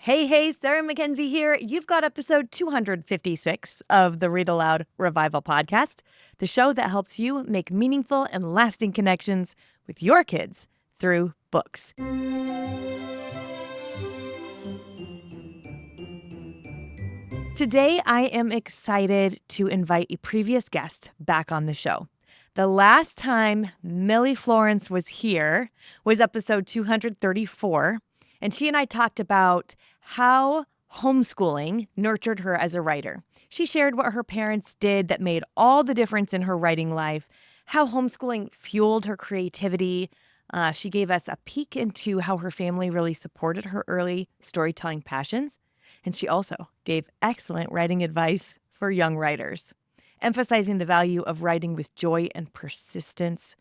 Hey, Sarah Mackenzie here. You've got episode 256 of the Read-Aloud Revival podcast, the show that helps you make meaningful and lasting connections with your kids through books. Today, I am excited to invite a previous guest back on the show. The last time Millie Florence was here was episode 234, and she and I talked about how homeschooling nurtured her as a writer. She shared what her parents did that made all the difference in her writing life, how homeschooling fueled her creativity. She gave us a peek into how her family really supported her early storytelling passions. And she also gave excellent writing advice for young writers, emphasizing the value of writing with joy and persistence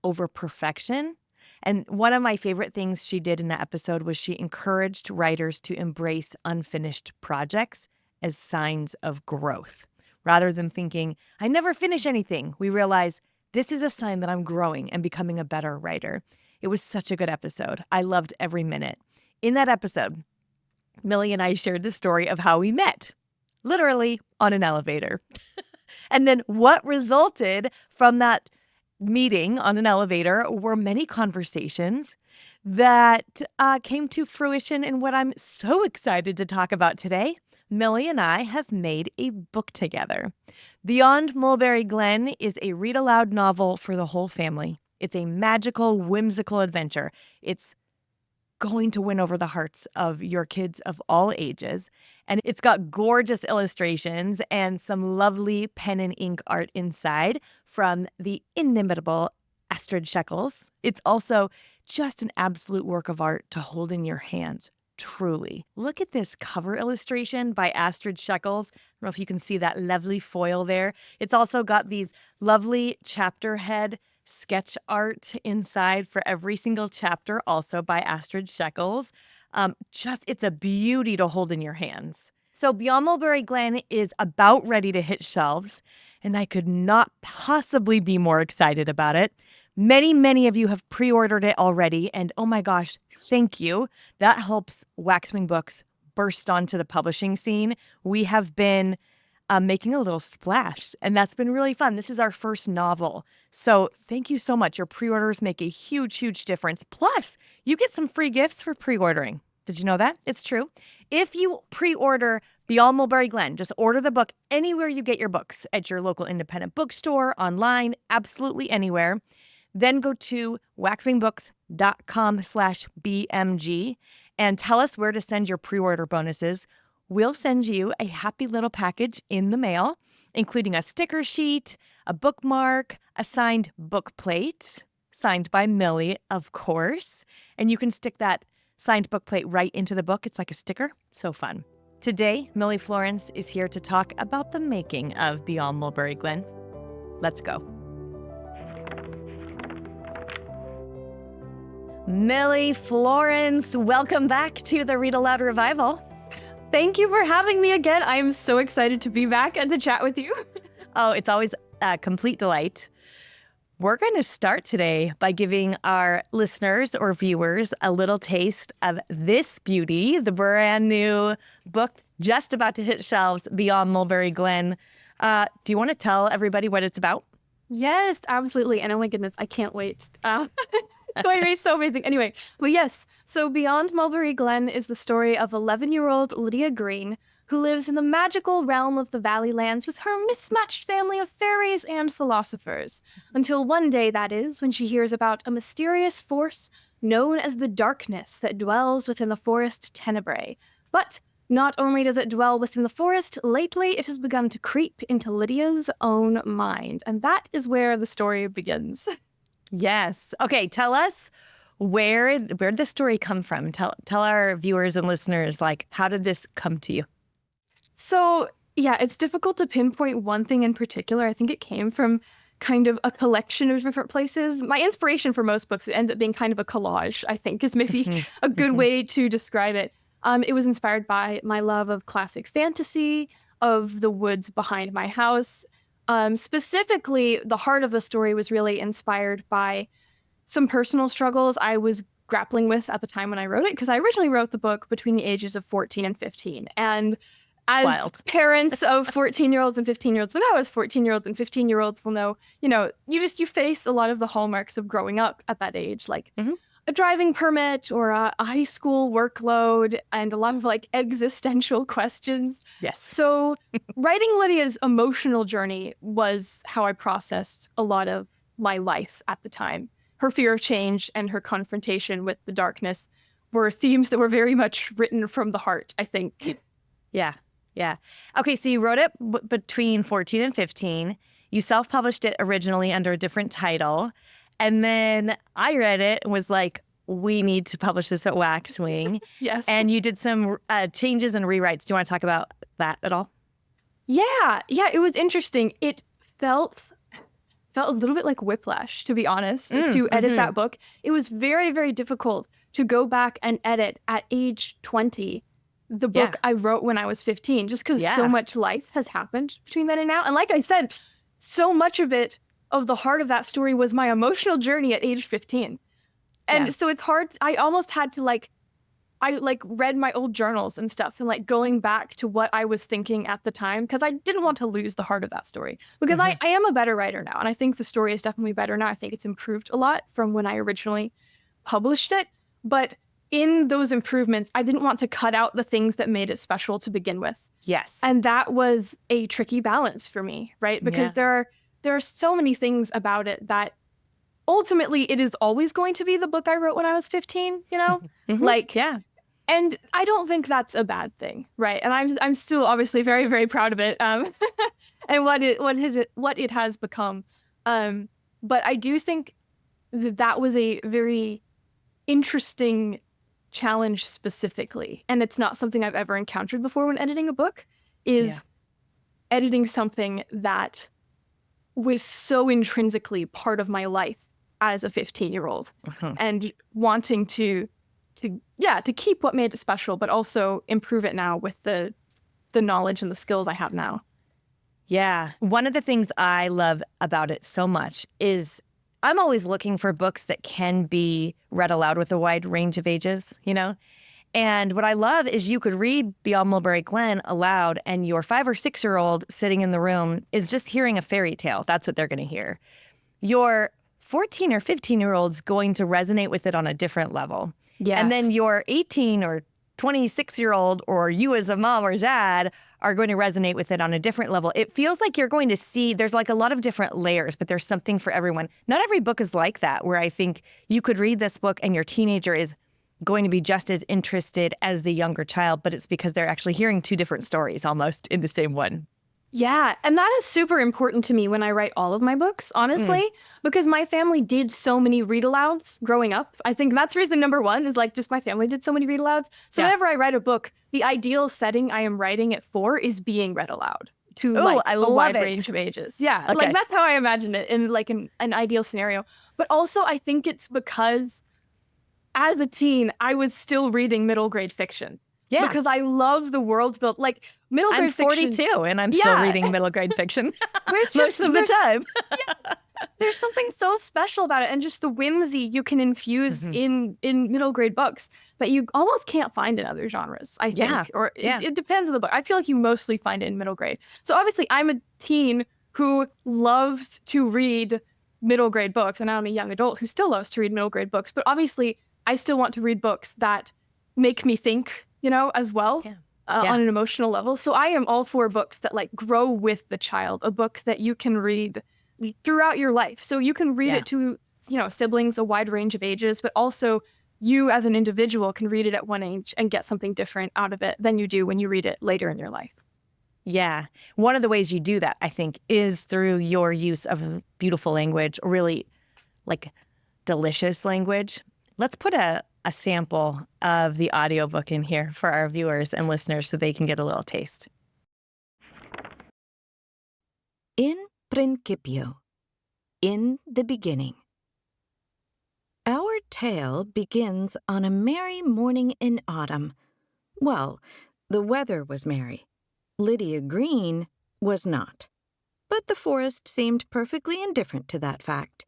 over perfection. And one of my favorite things she did in that episode was she encouraged writers to embrace unfinished projects as signs of growth. Rather than thinking, I never finish anything, we realize this is a sign that I'm growing and becoming a better writer. It was such a good episode. I loved every minute. In that episode, Millie and I shared the story of how we met, literally on an elevator. And then what resulted from that meeting on an elevator were many conversations that came to fruition in what I'm so excited to talk about today. Millie and I have made a book together. Beyond Mulberry Glen is a read-aloud novel for the whole family. It's a magical, whimsical adventure. It's going to win over the hearts of your kids of all ages. And it's got gorgeous illustrations and some lovely pen and ink art inside from the inimitable Astrid Sheckels. It's also just an absolute work of art to hold in your hands, truly. Look at this cover illustration by Astrid Sheckels. I don't know if you can see that lovely foil there. It's also got these lovely chapter head sketch art inside for every single chapter, also by Astrid Sheckels. It's a beauty to hold in your hands. So Beyond Mulberry Glen is about ready to hit shelves, and I could not possibly be more excited about it. Many of you have pre-ordered it already, and oh my gosh, thank you. That helps Waxwing Books burst onto the publishing scene. We have been making a little splash, and that's been really fun. This is our first novel, so thank you so much. Your pre-orders make a huge difference. Plus, you get some free gifts for pre-ordering. Did you know that? It's true. If you pre-order Beyond Mulberry Glen, just order the book anywhere you get your books, at your local independent bookstore, online, absolutely anywhere. Then go to waxwingbooks.com/BMG and tell us where to send your pre-order bonuses. We'll send you a happy little package in the mail, including a sticker sheet, a bookmark, a signed book plate, signed by Millie, of course. And you can stick that signed book plate right into the book. It's like a sticker. So fun. Today, Millie Florence is here to talk about the making of Beyond Mulberry Glen. Let's go. Millie Florence, welcome back to the Read-Aloud Revival. Thank you for having me again. I'm so excited to be back and to chat with you. Oh, it's always a complete delight. We're going to start today by giving our listeners or viewers a little taste of this beauty, the brand new book just about to hit shelves, Beyond Mulberry Glen. Do you want to tell everybody what it's about? Yes, absolutely. And oh my goodness, I can't wait. It's going to be so amazing. Anyway, but yes, so Beyond Mulberry Glen is the story of 11-year-old Lydia Green, who lives in the magical realm of the Valleylands with her mismatched family of fairies and philosophers. Until one day, that is, when she hears about a mysterious force known as the darkness that dwells within the forest Tenebrae. But not only does it dwell within the forest, lately it has begun to creep into Lydia's own mind. And that is where the story begins. Yes. Okay, tell us where'd the story come from? Tell our viewers and listeners, how did this come to you? So, yeah, it's difficult to pinpoint one thing in particular. I think it came from kind of a collection of different places. My inspiration for most books, it ends up being kind of a collage, I think, is maybe a good way to describe it. It was inspired by my love of classic fantasy, of the woods behind my house. Specifically, the heart of the story was really inspired by some personal struggles I was grappling with at the time when I wrote it, because I originally wrote the book between the ages of 14 and 15. And as parents of 14-year-olds and 15-year-olds, when I was 14-year-olds and 15-year-olds will know, you face a lot of the hallmarks of growing up at that age, like a driving permit or a high school workload and a lot of like existential questions. Yes. So writing Lydia's emotional journey was how I processed a lot of my life at the time. Her fear of change and her confrontation with the darkness were themes that were very much written from the heart, I think. Yeah. Yeah. Okay, so you wrote it between 14 and 15. You self-published it originally under a different title. And then I read it and was like, we need to publish this at Waxwing. Yes. And you did some changes and rewrites. Do you want to talk about that at all? Yeah, it was interesting. It felt a little bit like whiplash, to be honest, to edit that book. It was very, very difficult to go back and edit at age 20 the book I wrote when I was 15, just because so much life has happened between then and now. And like I said, so much of the heart of that story was my emotional journey at age 15. And so it's hard. I almost had to I read my old journals and stuff and going back to what I was thinking at the time, because I didn't want to lose the heart of that story, because I am a better writer now. And I think the story is definitely better now. I think it's improved a lot from when I originally published it. But in those improvements, I didn't want to cut out the things that made it special to begin with. Yes. And that was a tricky balance for me, right? Because there are so many things about it that ultimately it is always going to be the book I wrote when I was 15, And I don't think that's a bad thing, right? And I'm still obviously very, very proud of it, and what it has become. But I do think that was a very interesting challenge specifically, and it's not something I've ever encountered before when editing a book, is editing something that was so intrinsically part of my life as a 15-year-old, and wanting to keep what made it special, but also improve it now with the knowledge and the skills I have now. Yeah. One of the things I love about it so much is I'm always looking for books that can be read aloud with a wide range of ages, And what I love is you could read Beyond Mulberry Glen aloud, and your 5 or 6-year-old sitting in the room is just hearing a fairy tale. That's what they're going to hear. Your 14 or 15-year-old's going to resonate with it on a different level. Yes. And then your 18 or 26-year-old, or you as a mom or dad, are going to resonate with it on a different level. It feels like you're going to see, there's a lot of different layers, but there's something for everyone. Not every book is like that, where I think you could read this book and your teenager is going to be just as interested as the younger child, but it's because they're actually hearing 2 different stories almost in the same one. Yeah, and that is super important to me when I write all of my books, honestly, because my family did so many read-alouds growing up. I think that's reason number 1 is just my family did so many read-alouds. So whenever I write a book, the ideal setting I am writing it for is being read aloud to a wide range of ages. Yeah, okay. That's how I imagine it in an ideal scenario. But also I think it's because as a teen, I was still reading middle grade fiction. Yeah. Because I love the world built. Middle grade fiction. I'm 42 and I'm still reading middle grade fiction most of the time. There's something so special about it, and just the whimsy you can infuse in middle grade books that you almost can't find in other genres, I think. It depends on the book. I feel like you mostly find it in middle grade. So obviously I'm a teen who loves to read middle grade books, and I'm a young adult who still loves to read middle grade books. But obviously I still want to read books that make me think, as well. On an emotional level. So I am all for books that grow with the child, a book that you can read throughout your life. So you can read it to, siblings, a wide range of ages, but also you as an individual can read it at one age and get something different out of it than you do when you read it later in your life. Yeah. One of the ways you do that, I think, is through your use of beautiful language, really delicious language. Let's put a sample of the audiobook in here for our viewers and listeners so they can get a little taste. In principio, in the beginning. Our tale begins on a merry morning in autumn. Well, the weather was merry. Lydia Green was not. But the forest seemed perfectly indifferent to that fact.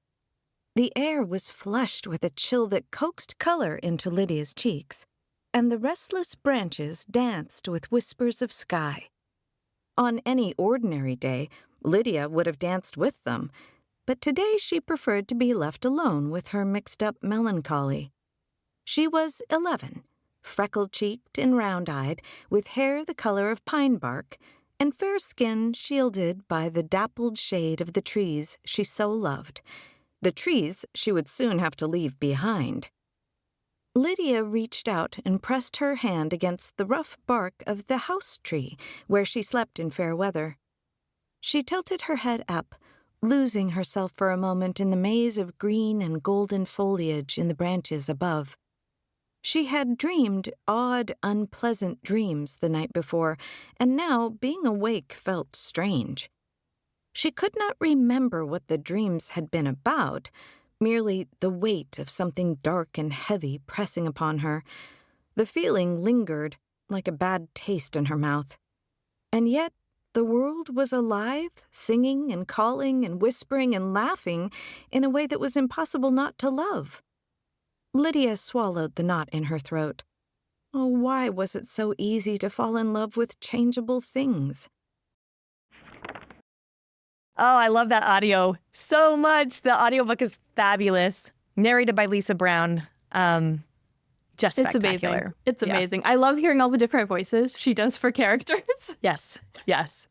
The air was flushed with a chill that coaxed color into Lydia's cheeks, and the restless branches danced with whispers of sky. On any ordinary day, Lydia would have danced with them, but today she preferred to be left alone with her mixed-up melancholy. She was 11, freckle-cheeked and round-eyed, with hair the color of pine bark, and fair skin shielded by the dappled shade of the trees she so loved, the trees she would soon have to leave behind. Lydia reached out and pressed her hand against the rough bark of the house tree where she slept in fair weather. She tilted her head up, losing herself for a moment in the maze of green and golden foliage in the branches above. She had dreamed odd, unpleasant dreams the night before, and now being awake felt strange. She could not remember what the dreams had been about, merely the weight of something dark and heavy pressing upon her. The feeling lingered, like a bad taste in her mouth. And yet the world was alive, singing and calling and whispering and laughing in a way that was impossible not to love. Lydia swallowed the knot in her throat. Oh, why was it so easy to fall in love with changeable things? Oh, I love that audio so much. The audiobook is fabulous. Narrated by Lisa Brown. Just It's spectacular. amazing. It's amazing. I love hearing all the different voices she does for characters. Yes, yes.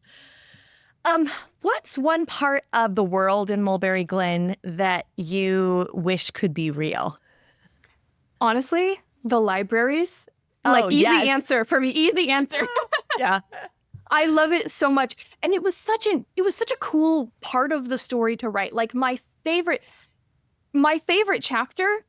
What's one part of the world in Mulberry Glen that you wish could be real? Honestly, the libraries. Oh, Easy yes. answer for me. Easy answer. Yeah. I love it so much. And it was such a cool part of the story to write. Like my favorite chapter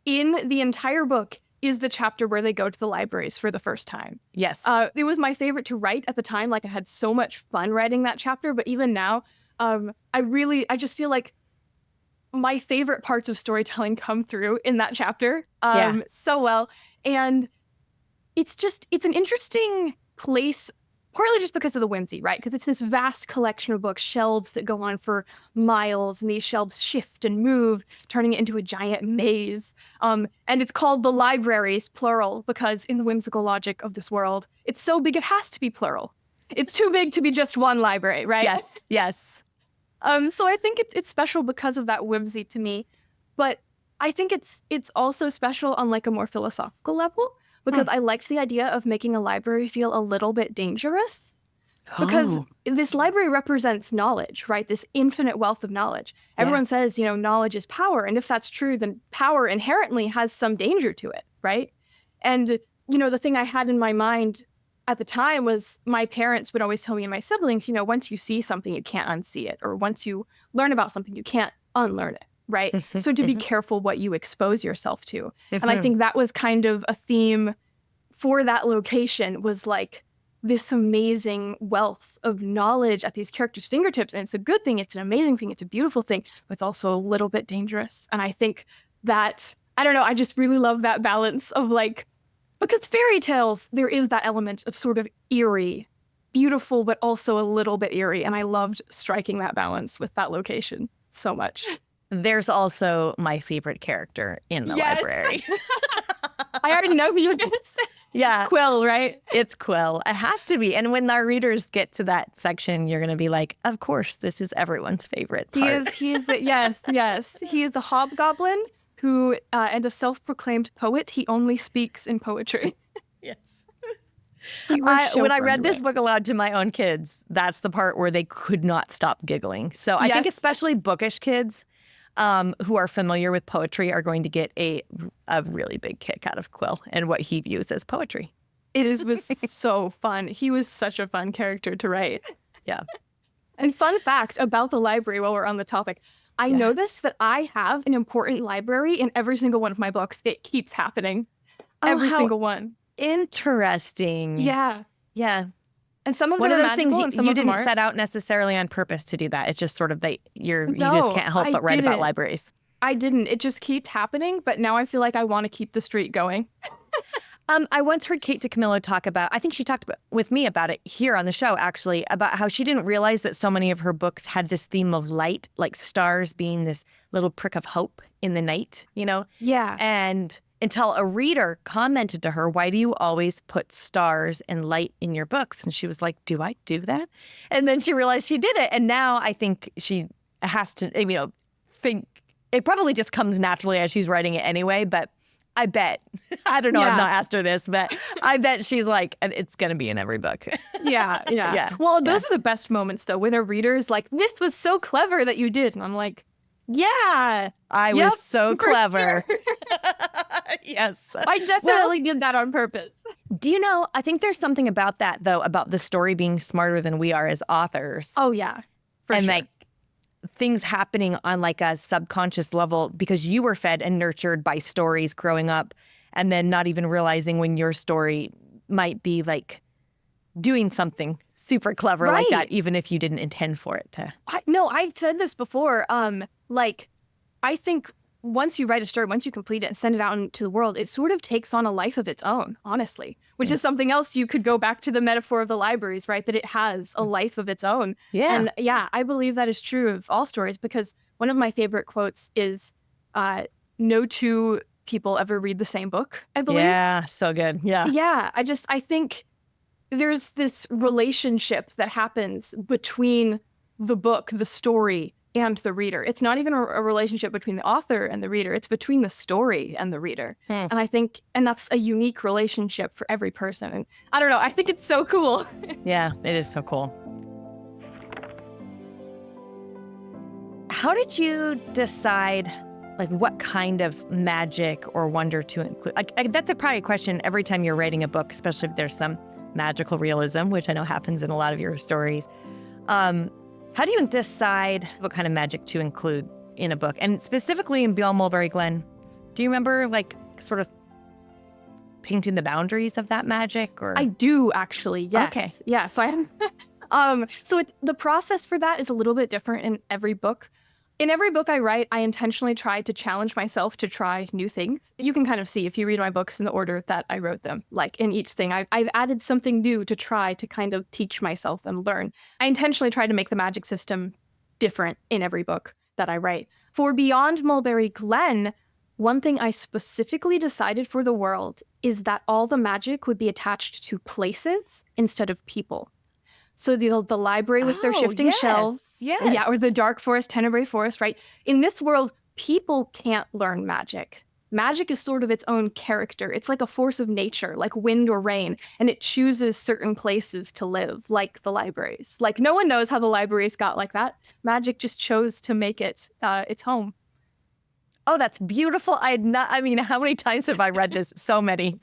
in the entire book is the chapter where they go to the libraries for the first time. Yes. It was my favorite to write at the time. Like I had so much fun writing that chapter, but even now, I just feel like my favorite parts of storytelling come through in that chapter so well. And it's an interesting place, partly just because of the whimsy, right? Because it's this vast collection of books, shelves that go on for miles, and these shelves shift and move, turning it into a giant maze. And it's called the libraries, plural, because in the whimsical logic of this world, it's so big it has to be plural. It's too big to be just one library, right? Yes, yes. So I think it's special because of that whimsy to me. But I think it's also special on like a more philosophical level, because I liked the idea of making a library feel a little bit dangerous. Because this library represents knowledge, right? This infinite wealth of knowledge. Everyone says, knowledge is power. And if that's true, then power inherently has some danger to it, right? And, the thing I had in my mind at the time was my parents would always tell me and my siblings, once you see something, you can't unsee it. Or once you learn about something, you can't unlearn it, right? So to be careful what you expose yourself to. And I think that was kind of a theme for that location, was like this amazing wealth of knowledge at these characters' fingertips. And it's a good thing. It's an amazing thing. It's a beautiful thing. But it's also a little bit dangerous. And I think that, I don't know, I just really love that balance of like, because fairy tales, there is that element of sort of eerie, beautiful, but also a little bit eerie. And I loved striking that balance with that location so much. There's also my favorite character in the library. I already know who you're going to say. Yeah. It's Quill, right? It's Quill. It has to be. And when our readers get to that section, you're going to be like, of course, this is everyone's favorite part. He is the, yes. He is the hobgoblin who, and a self-proclaimed poet. He only speaks in poetry. Yes. When I read this book aloud to my own kids, that's the part where they could not stop giggling. So I think especially bookish kids who are familiar with poetry are going to get a really big kick out of Quill and what he views as poetry. Was so fun. He was such a fun character to write. Yeah. And fun fact about the library while we're on the topic, I noticed that I have an important library in every single one of my books. It keeps happening. Every single one. Interesting. Yeah. Yeah. And some of One them of are those things magical and some you of them didn't aren't. set out necessarily on purpose to do that. It's just sort of you just can't help but write about libraries. I didn't. It just keeps happening, but now I feel like I want to keep the streak going. I once heard Kate DiCamillo talk about, I think she talked with me about it here on the show, actually, about how she didn't realize that so many of her books had this theme of light, like stars being this little prick of hope in the night, you know? Yeah. And until a reader commented to her, why do you always put stars and light in your books? And she was like, do I do that? And then she realized she did it. And now I think she has to, think it probably just comes naturally as she's writing it anyway, but I bet, I don't know, Yeah. I've not asked her this, but I bet she's like, it's going to be in every book. Yeah. Yeah. Well, those are the best moments, though, when a reader's like, this was so clever that you did. And I'm like, yeah, I Yep, was so for clever. Yes. I definitely did that on purpose. Do you know, I think there's something about that, though, about the story being smarter than we are as authors. Oh, yeah. For and sure. like things happening on like a subconscious level because you were fed and nurtured by stories growing up and then not even realizing when your story might be like doing something super clever like Right. that, even if you didn't intend for it to. I've said this before. I think once you write a story, once you complete it and send it out into the world, it sort of takes on a life of its own, honestly, which is something else you could go back to the metaphor of the libraries, right? That it has a life of its own. Yeah. And yeah, I believe that is true of all stories because one of my favorite quotes is, no two people ever read the same book, I believe. Yeah. So good. Yeah. Yeah, I think there's this relationship that happens between the book, the story, and the reader. It's not even a relationship between the author and the reader. It's between the story and the reader. And I think, and that's a unique relationship for every person. And I don't know, I think it's so cool. Yeah. It is so cool. How did you decide like what kind of magic or wonder to include? That's probably a question every time you're writing a book, especially if there's some magical realism, which I know happens in a lot of your stories. How do you decide what kind of magic to include in a book? And specifically in Beyond Mulberry Glen, do you remember like sort of painting the boundaries of that magic? Or I do actually, yes. Okay. Yeah, so the process for that is a little bit different in every book. In every book I write, I intentionally try to challenge myself to try new things. You can kind of see if you read my books in the order that I wrote them. Like in each thing, I've added something new to try to kind of teach myself and learn. I intentionally try to make the magic system different in every book that I write. For Beyond Mulberry Glen, one thing I specifically decided for the world is that all the magic would be attached to places instead of people. So the library with their shifting shelves, yes. or the dark forest, tenebrae forest, right? In this world, people can't learn magic. Magic is sort of its own character. It's like a force of nature, like wind or rain, and it chooses certain places to live, like the libraries. Like no one knows how the libraries got like that. Magic just chose to make it its home. Oh, that's beautiful. How many times have I read this? So many.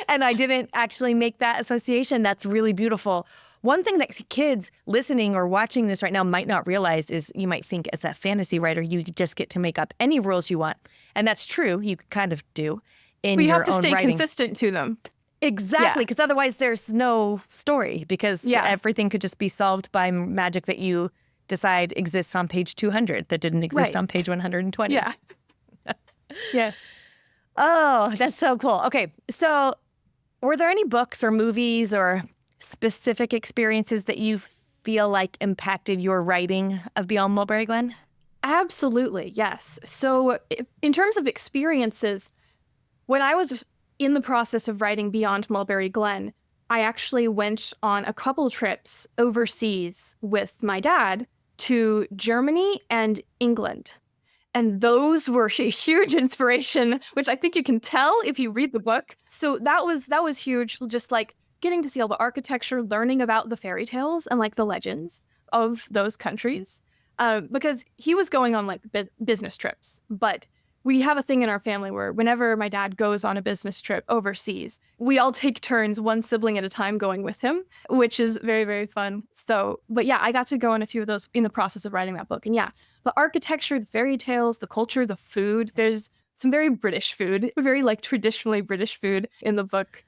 And I didn't actually make that association. That's really beautiful. One thing that kids listening or watching this right now might not realize is you might think as a fantasy writer, you just get to make up any rules you want. And that's true. You kind of do in But you your have to own stay writing. consistent to them. Exactly, because otherwise there's no story because everything could just be solved by magic that you decide exists on page 200 that didn't exist on page 120. Yeah. Yes. Oh, that's so cool. Okay, so were there any books or movies or specific experiences that you feel like impacted your writing of Beyond Mulberry Glen? Absolutely, yes. So in terms of experiences, when I was in the process of writing Beyond Mulberry Glen, I actually went on a couple trips overseas with my dad to Germany and England. And those were a huge inspiration, which I think you can tell if you read the book. So that was huge, just like getting to see all the architecture, learning about the fairy tales and like the legends of those countries. Because he was going on like business trips, but we have a thing in our family where whenever my dad goes on a business trip overseas, we all take turns, one sibling at a time, going with him, which is very, very fun. So, but yeah, I got to go on a few of those in the process of writing that book. And yeah, the architecture, the fairy tales, the culture, the food, there's some very British food, very like traditionally British food in the book.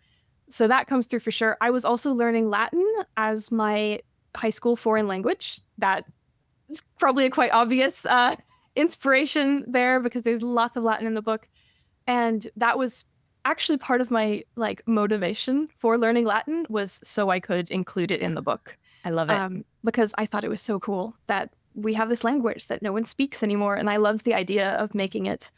So that comes through for sure. I was also learning Latin as my high school foreign language. That is probably a quite obvious inspiration there because there's lots of Latin in the book. And that was actually part of my like motivation for learning Latin was so I could include it in the book. I love it. Because I thought it was so cool that we have this language that no one speaks anymore. And I loved the idea of making it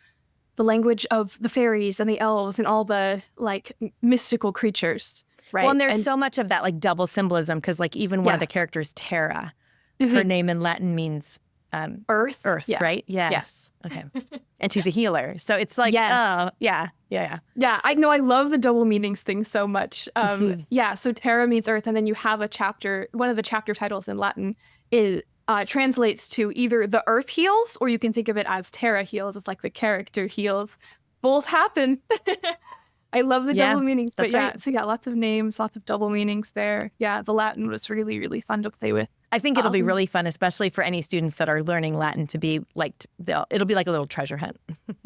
the language of the fairies and the elves and all the like mystical creatures. Right. Well, and there's so much of that like double symbolism because like even one of the characters, Terra, her name in Latin means Earth. Right? Yes. Okay. And she's a healer. So it's like, oh, yeah. Yeah, I know. I love the double meanings thing so much. Yeah, so Terra means Earth, and then you have a chapter, one of the chapter titles in Latin translates to either the Earth heals, or you can think of it as Terra heals. It's like the character heals. Both happen. I love the double meanings, but right. So lots of names, lots of double meanings there. Yeah, the Latin was really, really fun to play with. I think it'll be really fun, especially for any students that are learning Latin to be like, it'll be like a little treasure hunt.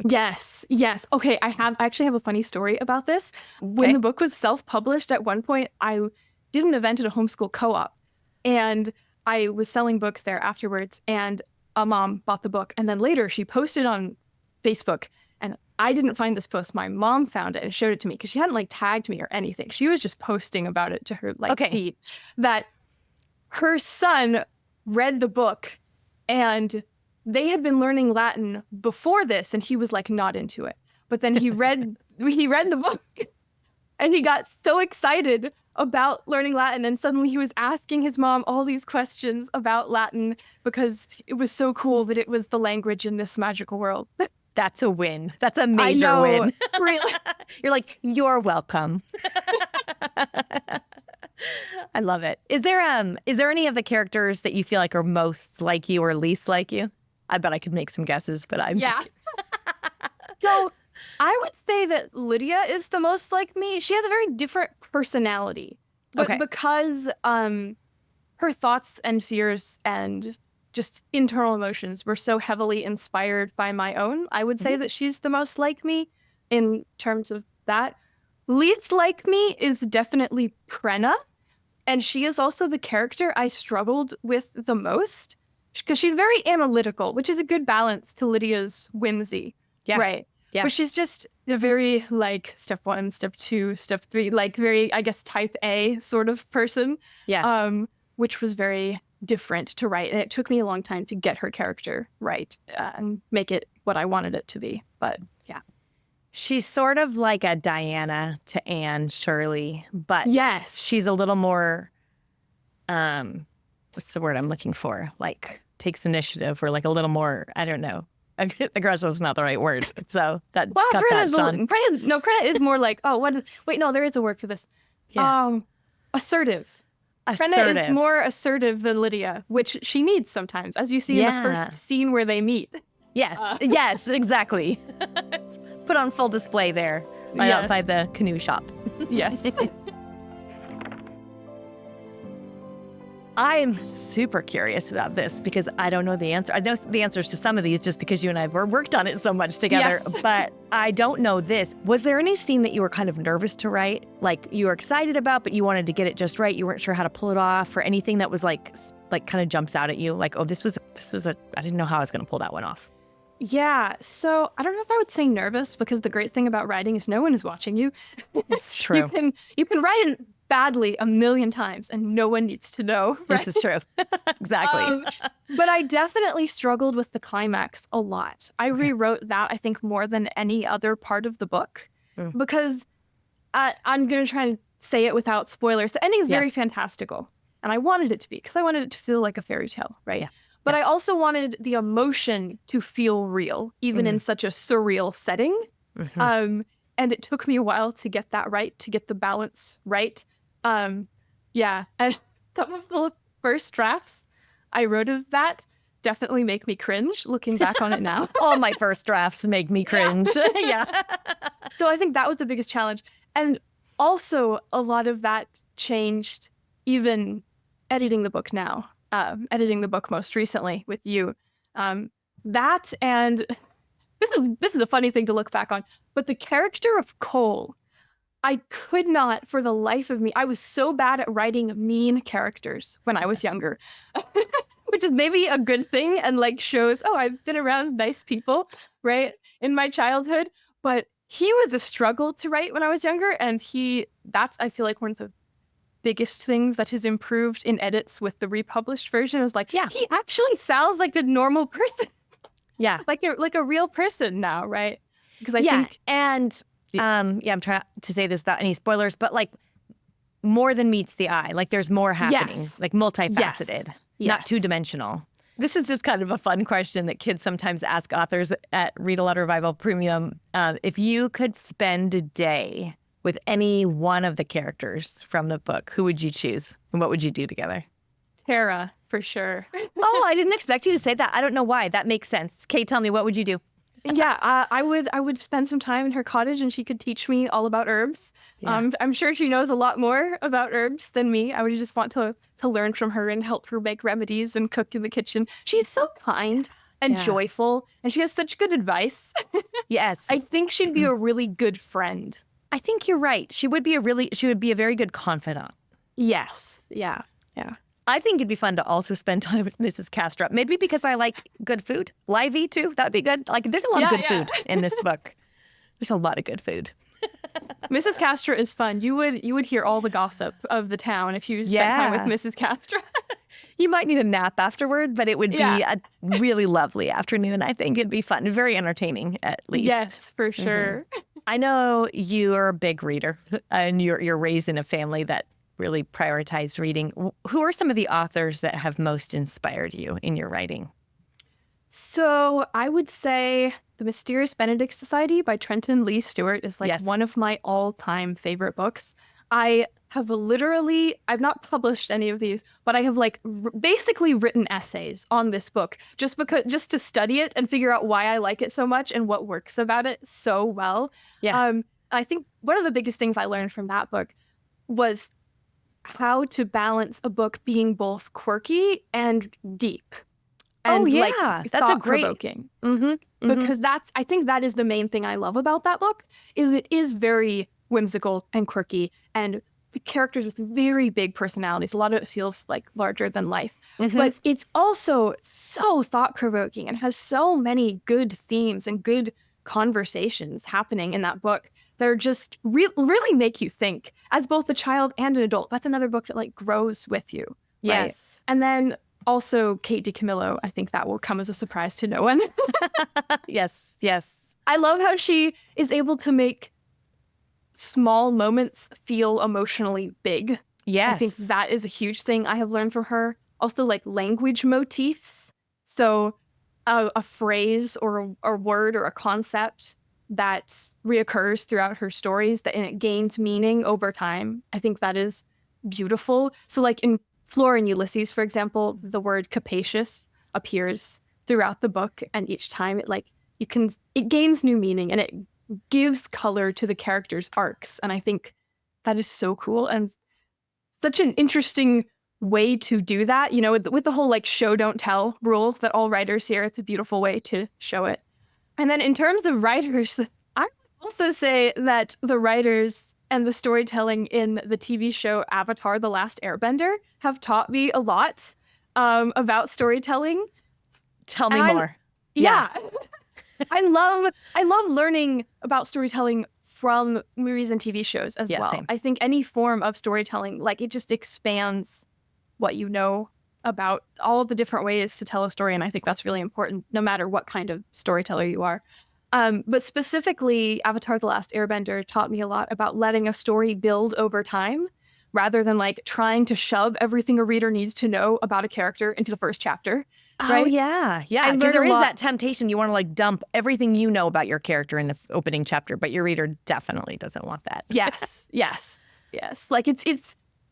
Yes. Okay, I actually have a funny story about this. When the book was self-published, at one point, I did an event at a homeschool co-op, and I was selling books there afterwards, and a mom bought the book, and then later she posted on Facebook, and I didn't find this post. My mom found it and showed it to me because she hadn't like tagged me or anything. She was just posting about it to her feed that her son read the book and they had been learning Latin before this and he was like not into it. But then he read the book and he got so excited about learning Latin, and suddenly he was asking his mom all these questions about Latin because it was so cool that it was the language in this magical world. That's a win. That's a major win. Really? You're like, you're welcome. I love it. Is there any of the characters that you feel like are most like you or least like you? I bet I could make some guesses, but I'm just So I would say that Lydia is the most like me. She has a very different personality. But because her thoughts and fears and just internal emotions were so heavily inspired by my own, I would say that she's the most like me in terms of that. Least like me is definitely Prenna, and she is also the character I struggled with the most because she's very analytical, which is a good balance to Lydia's whimsy. Yeah. Right. Yeah. But she's just a very like step 1, step 2, step 3, like very, I guess, type A sort of person. Yeah. Which was very different to write, and it took me a long time to get her character right and make it what I wanted it to be. But yeah, she's sort of like a Diana to Anne Shirley, but she's a little more what's the word I'm looking for, like takes initiative, or like a little more, I don't know, aggressive is not the right word, so that Prenna is more like, there is a word for this. Assertive. Prenna is more assertive than Lydia, which she needs sometimes, as you see in the first scene where they meet. Yes, yes, exactly. Put on full display there, outside the canoe shop. Yes. I'm super curious about this because I don't know the answer. I know the answers to some of these just because you and I have worked on it so much together, but I don't know this. Was there any scene that you were kind of nervous to write? Like you were excited about, but you wanted to get it just right? You weren't sure how to pull it off, or anything that was like kind of jumps out at you? Like, oh, this was I didn't know how I was going to pull that one off. Yeah, so I don't know if I would say nervous, because the great thing about writing is no one is watching you. It's true. You can write it badly 1,000,000 times and no one needs to know. Right? This is true. Exactly. But I definitely struggled with the climax a lot. I rewrote that, I think, more than any other part of the book, because I'm going to try and say it without spoilers. The ending is very fantastical, and I wanted it to be, because I wanted it to feel like a fairy tale, right? Yeah. But I also wanted the emotion to feel real, even in such a surreal setting. And it took me a while to get that right, to get the balance right. And some of the first drafts I wrote of that definitely make me cringe looking back on it now. All my first drafts make me cringe. Yeah. So I think that was the biggest challenge. And also a lot of that changed even editing the book now. Editing the book most recently with you. That, and this is a funny thing to look back on, but the character of Cole, I could not for the life of me. I was so bad at writing mean characters when I was younger, which is maybe a good thing and like shows, I've been around nice people, right, in my childhood. But he was a struggle to write when I was younger, and that's I feel like one of the biggest things that has improved in edits with the republished version is like, Yeah. he actually sounds like a normal person. Yeah. like a real person now, right? Because I yeah. think And I'm trying to say this without any spoilers, but like more than meets the eye. Like there's more happening, Yes. like multifaceted, not Yes. two-dimensional. This is just kind of a fun question that kids sometimes ask authors at Read-Aloud Revival Premium. If you could spend a day with any one of the characters from the book, who would you choose? And what would you do together? Tara, for sure. Oh, I didn't expect you to say that. I don't know why. That makes sense. Kate, tell me, what would you do? Yeah, I would spend some time in her cottage and she could teach me all about herbs. Yeah. I'm sure she knows a lot more about herbs than me. I would just want to learn from her and help her make remedies and cook in the kitchen. She's so kind and Yeah. joyful, and she has such good advice. Yes. I think she'd be a really good friend. I think you're right. She would be a very good confidant. Yes. Yeah. I think it'd be fun to also spend time with Mrs. Castro. Maybe because I like good food. Livy, too. That'd be good. Like, there's a lot of good food in this book. There's a lot of good food. Mrs. Castro is fun. You would hear all the gossip of the town if you spent time with Mrs. Castro. You might need a nap afterward, but it would be a really lovely afternoon. I think it'd be fun. Very entertaining, at least. Yes, for sure. I know you are a big reader, and you're raised in a family that really prioritized reading. Who are some of the authors that have most inspired you in your writing? So I would say The Mysterious Benedict Society by Trenton Lee Stewart is like one of my all-time favorite books. I've not published any of these, but I have basically written essays on this book just to study it and figure out why I like it so much and what works about it so well. Yeah. I think one of the biggest things I learned from that book was how to balance a book being both quirky and deep. And that's a great. thought-provoking. Because I think that is the main thing I love about that book, is it is very whimsical and quirky, and the characters with very big personalities. A lot of it feels like larger than life. But it's also so thought-provoking and has so many good themes and good conversations happening in that book that are just really make you think as both a child and an adult. That's another book that grows with you. Right? Yes. And then also Kate DiCamillo, I think that will come as a surprise to no one. Yes. I love how she is able to make small moments feel emotionally big. Yes. I think that is a huge thing I have learned from her. Also, language motifs. So a phrase or a word or a concept that reoccurs throughout her stories and it gains meaning over time. I think that is beautiful. So in Flora and Ulysses, for example, the word capacious appears throughout the book, and each time it gains new meaning and it gives color to the characters' arcs. And I think that is so cool and such an interesting way to do that, with the whole show don't tell rule that all writers hear. It's a beautiful way to show it. And then in terms of writers, I would also say that the writers and the storytelling in the TV show Avatar: The Last Airbender have taught me a lot about storytelling. Tell me more. Yeah. I love learning about storytelling from movies and TV shows as well. Same. I think any form of storytelling, it just expands what you know about all the different ways to tell a story. And I think that's really important, no matter what kind of storyteller you are. But specifically, Avatar: The Last Airbender taught me a lot about letting a story build over time, rather than Oh, trying to shove everything a reader needs to know about a character into the first chapter. Right? Oh, yeah. I Because learned there a is lot- that temptation. You want to dump everything you know about your character in the opening chapter, but your reader definitely doesn't want that. Yes.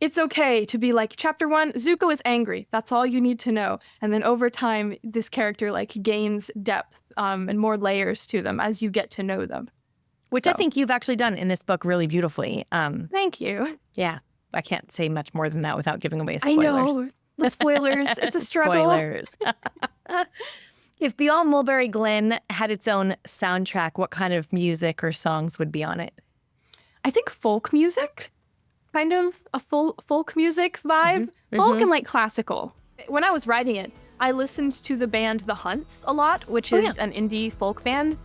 It's okay to be chapter 1, Zuko is angry. That's all you need to know. And then over time, this character gains depth and more layers to them as you get to know them. Which I think you've actually done in this book really beautifully. Thank you. Yeah. I can't say much more than that without giving away spoilers. I know. The spoilers. It's a struggle. Spoilers. If Beyond Mulberry Glen had its own soundtrack, what kind of music or songs would be on it? I think folk music, kind of a folk music vibe. Folk and classical. When I was writing it, I listened to the band The Hunts a lot, which Oh, is yeah. an indie folk band.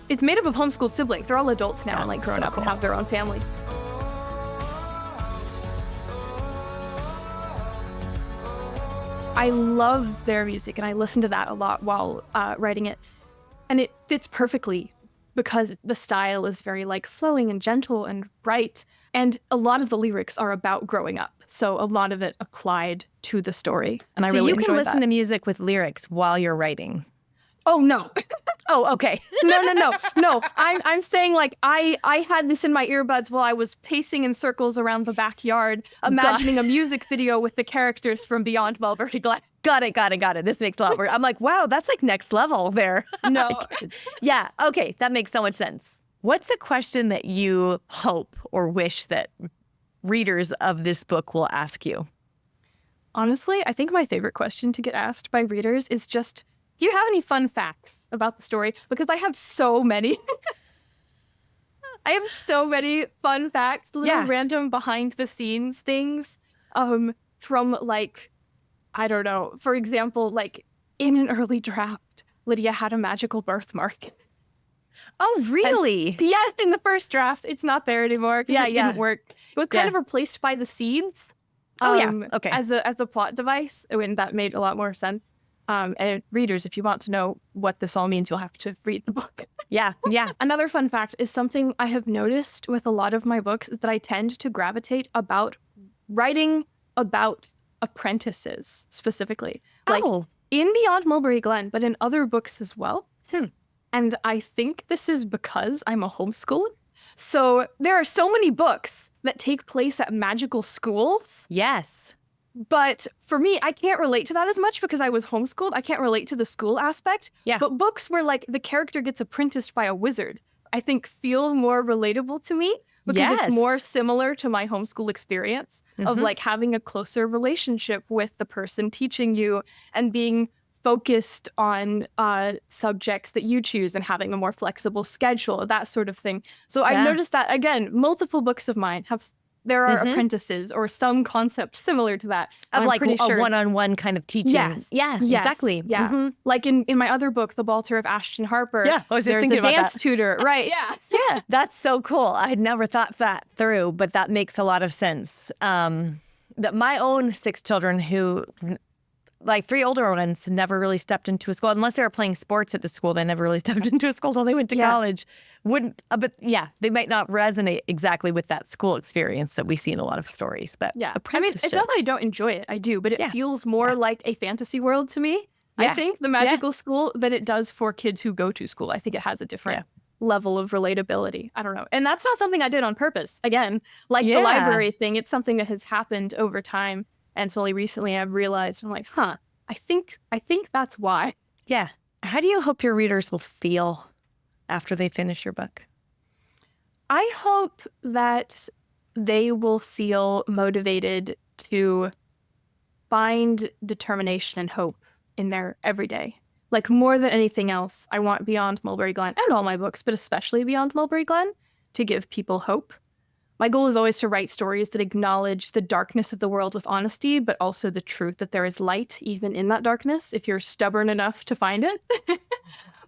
It's made up of homeschooled siblings. They're all adults now and like grown so up cool. and have their own families. I love their music, and I listen to that a lot while writing it. And it fits perfectly because the style is very like flowing and gentle and bright. And a lot of the lyrics are about growing up. So a lot of it applied to the story. And I So really you can enjoyed listen that. to music with lyrics while you're writing. Oh, no. Oh, okay. No. I'm saying like I had this in my earbuds while I was pacing in circles around the backyard, imagining a music video with the characters from Beyond Mulberry Glen. Got it. This makes a lot more. I'm like, wow, that's like next level there. No. Yeah. Okay. That makes so much sense. What's a question that you hope or wish that readers of this book will ask you? Honestly, I think my favorite question to get asked by readers is just, do you have any fun facts about the story? Because I have so many. I have so many fun facts, little random behind the scenes things from like, I don't know, for example, like in an early draft, Lydia had a magical birthmark. Oh, really? Yes, in the first draft. It's not there anymore because it didn't work. It was kind of replaced by the seeds. Okay. As a plot device, and that made a lot more sense. And readers, if you want to know what this all means, you'll have to read the book. Yeah. Another fun fact is something I have noticed with a lot of my books is that I tend to gravitate about writing about apprentices specifically. Like in Beyond Mulberry Glen, but in other books as well. And I think this is because I'm a homeschooler. So there are so many books that take place at magical schools. Yes. But for me, I can't relate to that as much because I was homeschooled. I can't relate to the school aspect. Yeah. But books where like the character gets apprenticed by a wizard, I think feel more relatable to me because it's more similar to my homeschool experience of like having a closer relationship with the person teaching you and being focused on subjects that you choose and having a more flexible schedule, that sort of thing. So I've noticed that, again, multiple books of mine there are apprentices or some concept similar to that. Of like a sure one-on-one kind of teaching. Yes. Yeah, Yes. exactly. Yeah. Mm-hmm. Like in my other book, The Balter of Ashton Harper, Yeah, I was just there's thinking a about dance that. tutor. Right, yeah. Yeah, that's so cool. I had never thought that through, but that makes a lot of sense. That my own 6 children who, like 3 older ones, never really stepped into a school. Unless they were playing sports at the school, they never really stepped into a school until they went to college. But they might not resonate exactly with that school experience that we see in a lot of stories. But Yeah. I mean, apprenticeship. it's not that I don't enjoy it. I do, but it feels more like a fantasy world to me. I think the magical school than it does for kids who go to school. I think it has a different level of relatability. I don't know. And that's not something I did on purpose. Again, like the library thing, it's something that has happened over time. And so only recently I've realized, I'm like, I think that's why. Yeah. How do you hope your readers will feel after they finish your book? I hope that they will feel motivated to find determination and hope in their everyday. Like more than anything else, I want Beyond Mulberry Glen and all my books, but especially Beyond Mulberry Glen, to give people hope. My goal is always to write stories that acknowledge the darkness of the world with honesty, but also the truth that there is light even in that darkness if you're stubborn enough to find it.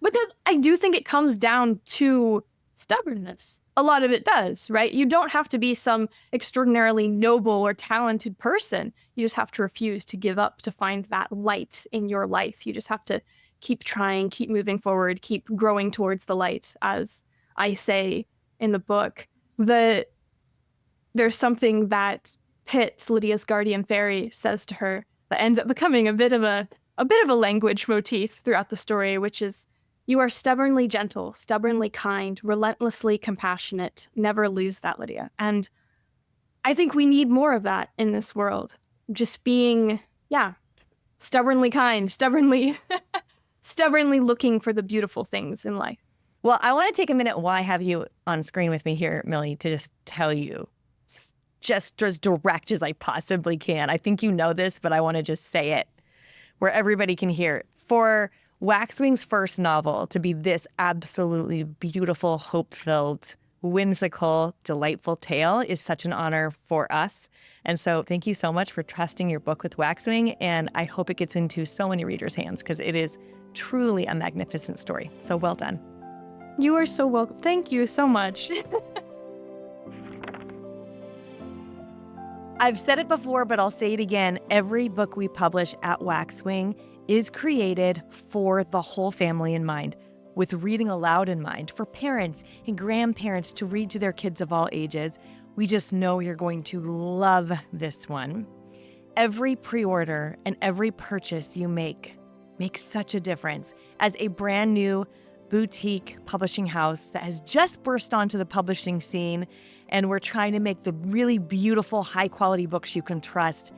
Because I do think it comes down to stubbornness. A lot of it does, right? You don't have to be some extraordinarily noble or talented person. You just have to refuse to give up to find that light in your life. You just have to keep trying, keep moving forward, keep growing towards the light, as I say in the book. There's something that Pitt, Lydia's guardian fairy, says to her that ends up becoming a bit of a language motif throughout the story, which is, you are stubbornly gentle, stubbornly kind, relentlessly compassionate. Never lose that, Lydia. And I think we need more of that in this world. Just being, stubbornly kind, stubbornly looking for the beautiful things in life. Well, I want to take a minute while I have you on screen with me here, Millie, to just tell you just as direct as I possibly can. I think you know this, but I want to just say it where everybody can hear it. For Waxwing's first novel to be this absolutely beautiful, hope-filled, whimsical, delightful tale is such an honor for us. And so thank you so much for trusting your book with Waxwing. And I hope it gets into so many readers' hands because it is truly a magnificent story. So well done. You are so welcome. Thank you so much. I've said it before, but I'll say it again. Every book we publish at Waxwing is created for the whole family in mind, with reading aloud in mind, for parents and grandparents to read to their kids of all ages. We just know you're going to love this one. Every pre-order and every purchase you make makes such a difference. As a brand new boutique publishing house that has just burst onto the publishing scene, and we're trying to make the really beautiful, high-quality books you can trust.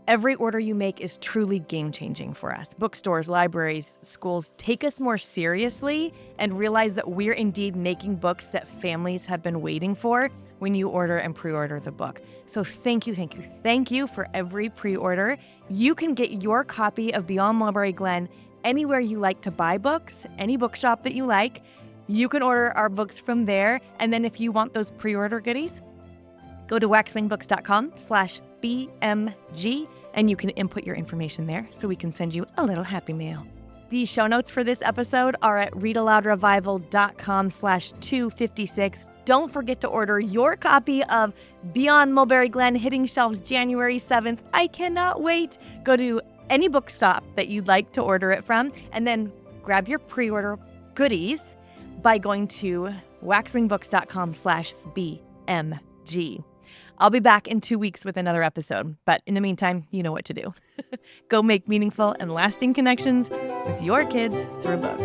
Every order you make is truly game-changing for us. Bookstores, libraries, schools take us more seriously and realize that we're indeed making books that families have been waiting for when you order and pre-order the book. So thank you, thank you, thank you for every pre-order. You can get your copy of Beyond Mulberry Glen anywhere you like to buy books, any bookshop that you like. You can order our books from there. And then if you want those pre-order goodies, go to waxwingbooks.com/BMG and you can input your information there so we can send you a little happy mail. The show notes for this episode are at readaloudrevival.com/256. Don't forget to order your copy of Beyond Mulberry Glen hitting shelves January 7th. I cannot wait. Go to any bookstop that you'd like to order it from and then grab your pre-order goodies by going to waxwingbooks.com/BMG. I'll be back in 2 weeks with another episode, but in the meantime, you know what to do. Go make meaningful and lasting connections with your kids through books.